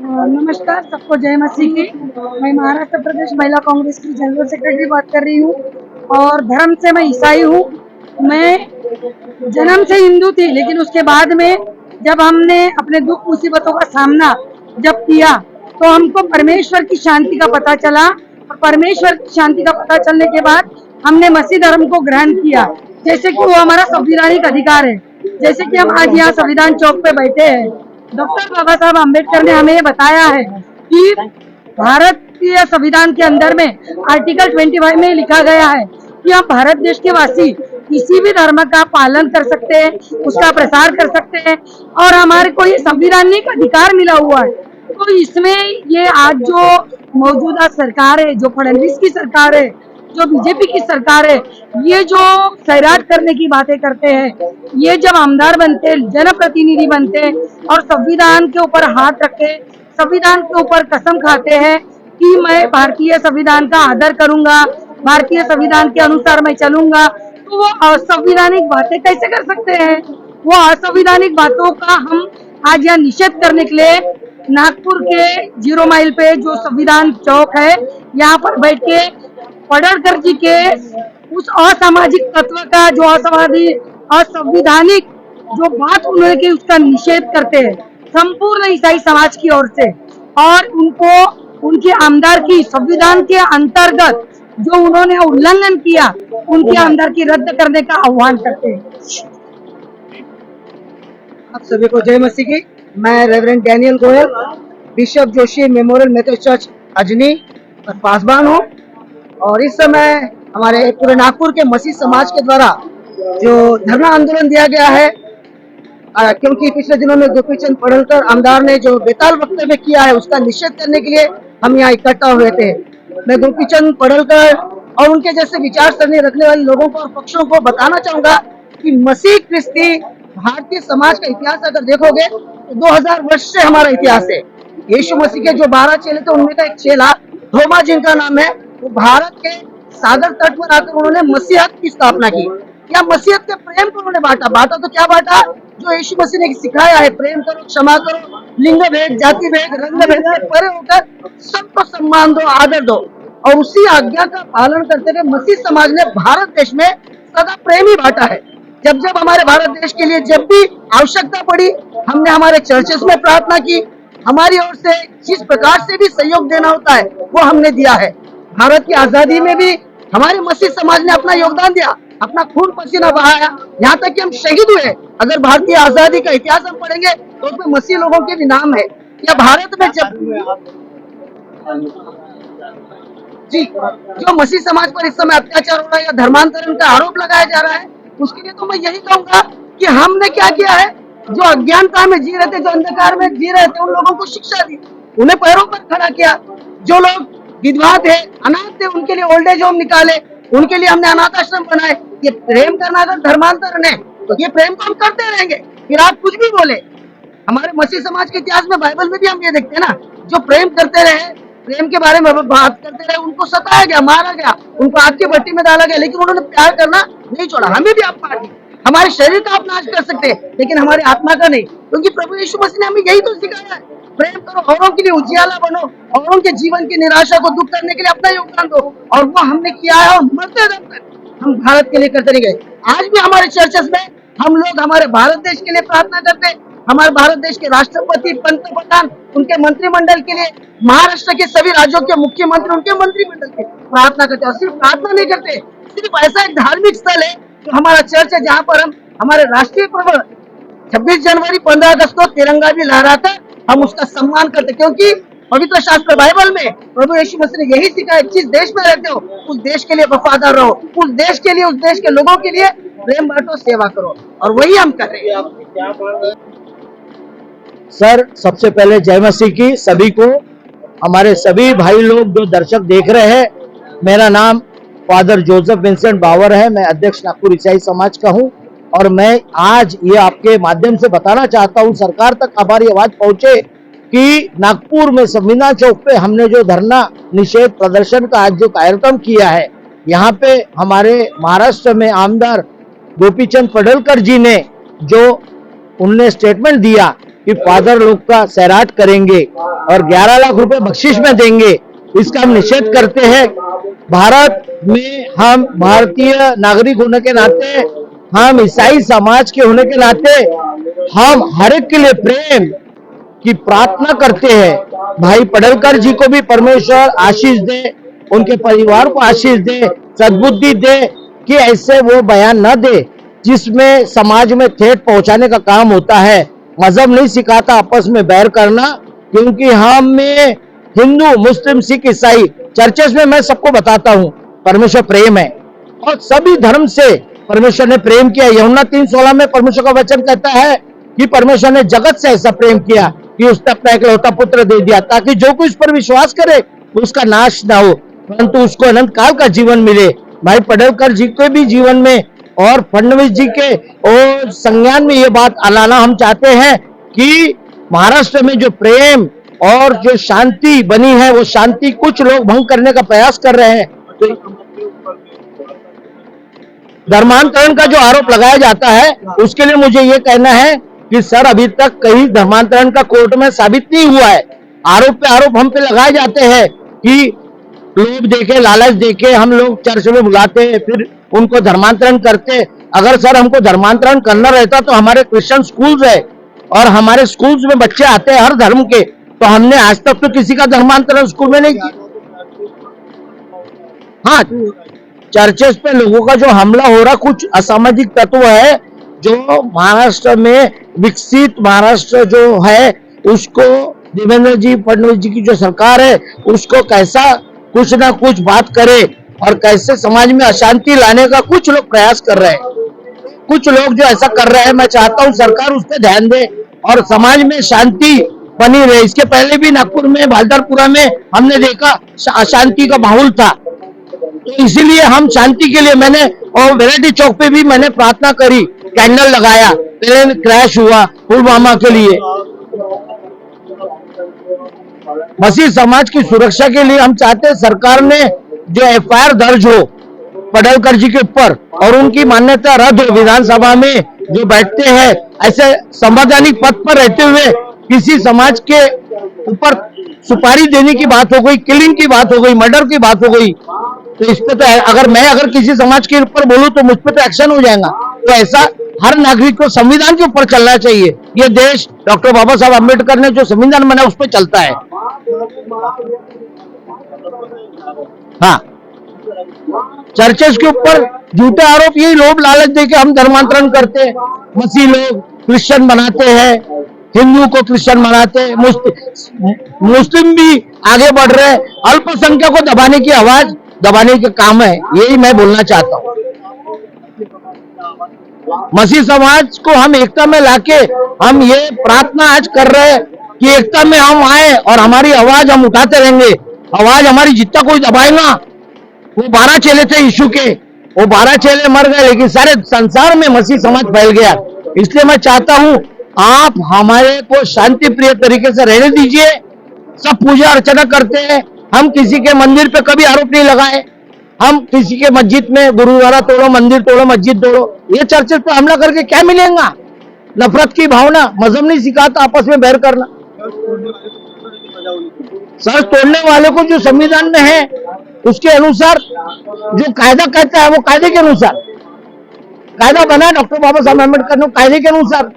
नमस्कार सबको, जय मसीह की। मैं महाराष्ट्र प्रदेश महिला कांग्रेस की जनरल सेक्रेटरी बात कर रही हूँ और धर्म से मैं ईसाई हूँ। मैं जन्म से हिंदू थी, लेकिन उसके बाद में जब हमने अपने दुख मुसीबतों का सामना जब किया तो हमको परमेश्वर की शांति का पता चला, और परमेश्वर की शांति का पता चलने के बाद हमने मसीह धर्म को ग्रहण किया, जैसे कि वो हमारा संवैधानिक अधिकार है। जैसे कि हम आज यहाँ संविधान चौक पे बैठे हैं, डॉक्टर बाबा साहब अम्बेडकर ने हमें ये बताया है कि भारतीय संविधान के अंदर में आर्टिकल 25 में लिखा गया है कि हम भारत देश के वासी किसी भी धर्म का पालन कर सकते हैं, उसका प्रसार कर सकते हैं, और हमारे को ये संवैधानिक अधिकार मिला हुआ है। तो इसमें ये आज जो मौजूदा सरकार है, जो फडणवीस की सरकार है, जो बीजेपी की सरकार है, ये जो खैरात करने की बातें करते हैं, ये जब आमदार बनते, जनप्रतिनिधि बनते और संविधान के ऊपर हाथ रखे, संविधान के ऊपर कसम खाते हैं कि मैं भारतीय संविधान का आदर करूंगा, भारतीय संविधान के अनुसार मैं चलूंगा, तो वो असंवैधानिक बातें कैसे कर सकते हैं? वो असंवैधानिक बातों का हम आज यहाँ निषेध करने के लिए नागपुर के 0 माइल पे जो संविधान चौक है, यहाँ पर बैठ के पडळकर जी के उस असामाजिक तत्व का, जो असंवैधानिक जो बात उन्होंने की, उसका निषेध करते हैं संपूर्ण ईसाई समाज की ओर से, और उनको उनके आमदार की संविधान के अंतर्गत जो उन्होंने उल्लंघन किया, उनकी आमदार की रद्द करने का आह्वान करते हैं। आप सभी को जय मसीह की। मैं reverend Daniel Goyal, bishop Joshi memorial Methodist church Ajni और पासबान हूँ। और इस समय हमारे पूरे नागपुर के मसीह समाज के द्वारा जो धरना आंदोलन दिया गया है, क्योंकि पिछले दिनों में गोपीचंद पडळकर आमदार ने जो बेताल वक्तव्य किया है, उसका निषेध करने के लिए हम यहाँ इकट्ठा हुए थे। मैं गोपीचंद पडळकर और उनके जैसे विचारसरणी रखने वाले लोगों को और पक्षों को बताना चाहूंगा कि मसीह क्रिस्ती भारतीय समाज का इतिहास अगर देखोगे तो 2000 वर्ष से हमारा इतिहास है। यीशु मसीह के जो 12 चेले थे, उनमें का एक चेला थोमा जिनका नाम है, वो भारत के सागर तट पर आकर उन्होंने मसीहत की स्थापना की। या मसीहत के प्रेम को उन्होंने बांटा तो क्या बांटा? जो यीशु मसीह ने सिखाया है, प्रेम करो, क्षमा करो, लिंग भेद, जाति भेद, रंग भेद से परे होकर सबको सम्मान दो, आदर दो। और उसी आज्ञा का पालन करते हुए मसीह समाज ने भारत देश में सदा प्रेम ही बांटा है। जब जब हमारे भारत देश के लिए जब भी आवश्यकता पड़ी, हमने हमारे चर्चेस में प्रार्थना की। हमारी ओर से जिस प्रकार से भी सहयोग देना होता है वो हमने दिया है। भारत की आजादी में भी हमारे मसीह समाज ने अपना योगदान दिया, अपना खून पसीना बहाया, यहाँ तक कि हम शहीद हुए। अगर भारतीय आजादी का इतिहास हम पढ़ेंगे तो उसमें मसीह लोगों के भी नाम है। या भारत में जब जी जो मसीह समाज पर इस समय अत्याचार हो रहा है या धर्मांतरण का आरोप लगाया जा रहा है, उसके लिए तो मैं यही कहूंगा कि हमने क्या किया है। जो अज्ञानता में जी रहे थे, जो अंधकार में जी रहे थे, उन लोगों को शिक्षा दी, उन्हें पैरों पर खड़ा किया। जो लोग विधवा थे, अनाथ थे, उनके लिए ओल्ड एज होम निकाले, उनके लिए हमने अनाथ आश्रम बनाए। ये प्रेम करना अगर धर्मांतरण है तो ये प्रेम को हम करते रहेंगे, फिर आप कुछ भी बोले। हमारे मसीह समाज के इतिहास में, बाइबल में भी हम ये देखते हैं ना, जो प्रेम करते रहे, प्रेम के बारे में बात करते रहे, उनको सताया गया, मारा गया, उनको आग की भट्टी में डाला गया, लेकिन उन्होंने प्यार करना नहीं छोड़ा। हमें भी आप मार, हमारे शरीर का आप नाश कर सकते हैं, लेकिन हमारी आत्मा का नहीं, क्योंकि प्रभु यीशु मसीह ने हमें यही तो सिखाया है। प्रेम करो, औरों के लिए उजियाला बनो, औरों के जीवन की निराशा को दूर करने के लिए अपना योगदान दो। और वो हमने किया है, और मरते दम तक हम भारत के लिए करते रह गए। आज भी हमारे चर्चेस में हम लोग हमारे भारत देश के लिए प्रार्थना करते हैं, हमारे भारत देश के राष्ट्रपति, पंतप्रधान, उनके मंत्रिमंडल के लिए, महाराष्ट्र के सभी राज्यों के मुख्यमंत्री, उनके मंत्रिमंडल के प्रार्थना करते हैं। और सिर्फ प्रार्थना नहीं करते, सिर्फ ऐसा एक धार्मिक स्थल है जो हमारा चर्च है, जहाँ पर हम हमारे राष्ट्रीय पर्व 26 जनवरी 15 अगस्त को तिरंगा भी लहराकर हम उसका सम्मान करते, क्योंकि पवित्र शास्त्र बाइबल में प्रभु यीशु मसीह ने यही सिखाया, जिस देश में रहते हो उस देश के लिए वफादार रहो, उस देश के लिए, उस देश के लोगों के लिए प्रेम बांटो, सेवा करो, और वही हम कर रहे हैं। सर, सबसे पहले जय मसीह की सभी को, हमारे सभी भाई लोग जो दर्शक देख रहे हैं। मेरा नाम फादर जोसेफ विंसेंट बावर है, मैं अध्यक्ष नागपुर ईसाई समाज का हूं, और मैं आज ये आपके माध्यम से बताना चाहता हूं, सरकार तक हमारी आवाज पहुंचे कि नागपुर में संविधान चौक पे हमने जो धरना निषेध प्रदर्शन का आज जो कार्यक्रम किया है, यहाँ पे हमारे महाराष्ट्र में आमदार गोपीचंद पडळकर जी ने जो उनने स्टेटमेंट दिया कि फादर लोग का सैराट करेंगे और 11 लाख रुपए बख्शिश में देंगे, इसका हम निषेध करते हैं। भारत में हम भारतीय नागरिक होने के नाते, हम ईसाई समाज के होने के नाते हम हर एक के लिए प्रेम की प्रार्थना करते हैं। भाई पडलकर जी को भी परमेश्वर आशीष दे, उनके परिवार को आशीष दे, सद्बुद्धि दे कि ऐसे वो बयान न दे जिसमें समाज में ठेठ पहुंचाने का काम होता है। मजहब नहीं सिखाता आपस में बैर करना, क्योंकि हम में हिंदू, मुस्लिम, सिख, ईसाई, चर्चेस में मैं सबको बताता हूं परमेश्वर प्रेम है और सभी धर्म से परमेश्वर ने प्रेम किया। यूहन्ना 3:16 में परमेश्वर का वचन कहता है कि परमेश्वर ने जगत से ऐसा प्रेम किया कि उसने अपना इकलौता पुत्र दे दिया, ताकि जो कोई उस पर विश्वास करे उसका नाश ना हो परंतु उसको अनंत काल का जीवन मिले। भाई पडलकर जी के भी जीवन में और फडणवीस जी के और संज्ञान में ये बात लाना हम चाहते हैं कि महाराष्ट्र में जो प्रेम और जो शांति बनी है, वो शांति कुछ लोग भंग करने का प्रयास कर रहे हैं। तो धर्मांतरण का जो आरोप लगाया जाता है, उसके लिए मुझे ये कहना है कि सर अभी तक कहीं धर्मांतरण का कोर्ट में साबित नहीं हुआ है। आरोप पे आरोप हम पे लगाए जाते हैं कि लोभ देके, लालच देके हम लोग चर्च में बुलाते हैं, फिर उनको धर्मांतरण करते। अगर सर हमको धर्मांतरण करना रहता तो हमारे क्रिश्चियन स्कूल्स है और हमारे स्कूल्स में बच्चे आते हैं हर धर्म के, तो हमने आज तक तो किसी का धर्मांतरण स्कूल में नहीं किया। हाँ, चर्चेस पे लोगों का जो हमला हो रहा, कुछ असामाजिक तत्व है जो महाराष्ट्र में विकसित महाराष्ट्र जो है उसको देवेंद्र जी फडणवीस जी की जो सरकार है उसको कैसा कुछ ना कुछ बात करे और कैसे समाज में अशांति लाने का कुछ लोग प्रयास कर रहे हैं। कुछ लोग जो ऐसा कर रहे हैं, मैं चाहता हूं सरकार उस पर ध्यान दे और समाज में शांति बनी रहे। इसके पहले भी नागपुर में, भालदारपुरा में हमने देखा अशांति का माहौल था, तो इसीलिए हम शांति के लिए मैंने और वैरायटी चौक पे भी मैंने प्रार्थना करी, कैंडल लगाया। प्लेन क्रैश हुआ पुलवामा के लिए, मसीह समाज की सुरक्षा के लिए हम चाहते हैं सरकार ने जो एफआईआर दर्ज हो पडलकर जी के ऊपर और उनकी मान्यता रद्द हो। विधानसभा में जो बैठते हैं ऐसे संवैधानिक पद पर रहते हुए किसी समाज के ऊपर सुपारी देने की बात हो गई, किलिंग की बात हो गई, मर्डर की बात हो गई, तो इस पे तो अगर किसी समाज के ऊपर बोलूं तो मुझ पे तो एक्शन हो जाएगा। तो ऐसा हर नागरिक को संविधान के ऊपर चलना चाहिए। ये देश डॉक्टर बाबा साहब अम्बेडकर ने जो संविधान बनाया उस पर चलता है। हाँ, चर्चेस के ऊपर झूठे आरोप, यही लोभ लालच देके हम धर्मांतरण करते हैं। मसीह लोग क्रिश्चियन बनाते हैं, हिंदू को क्रिश्चियन बनाते हैं, मुस्लिम भी आगे बढ़ रहे हैं। अल्पसंख्यक को दबाने की आवाज दबाने का काम है, यही मैं बोलना चाहता हूँ। मसीह समाज को हम एकता में लाके हम ये प्रार्थना आज कर रहे हैं कि एकता में हम आए और हमारी आवाज हम उठाते रहेंगे। आवाज हमारी जितना कोई दबाएगा, वो 12 चेले थे यीशु के, वो 12 चेले मर गए लेकिन सारे संसार में मसीह समाज फैल गया। इसलिए मैं चाहता हूं आप हमारे को शांति प्रिय तरीके से रहने दीजिए। सब पूजा अर्चना करते हैं, हम किसी के मंदिर पे कभी आरोप नहीं लगाए। हम किसी के मस्जिद में गुरुद्वारा तोड़ो, मंदिर तोड़ो, मस्जिद तोड़ो, ये चर्चेस पे हमला करके क्या मिलेगा? नफरत की भावना, मजहब नहीं सिखाता आपस में बैर करना। सर तोड़ने वाले को जो संविधान में है उसके अनुसार जो कायदा कहता है वो कायदे के अनुसार कायदा बना है डॉक्टर बाबा साहब अम्बेडकर ने, कायदे के अनुसार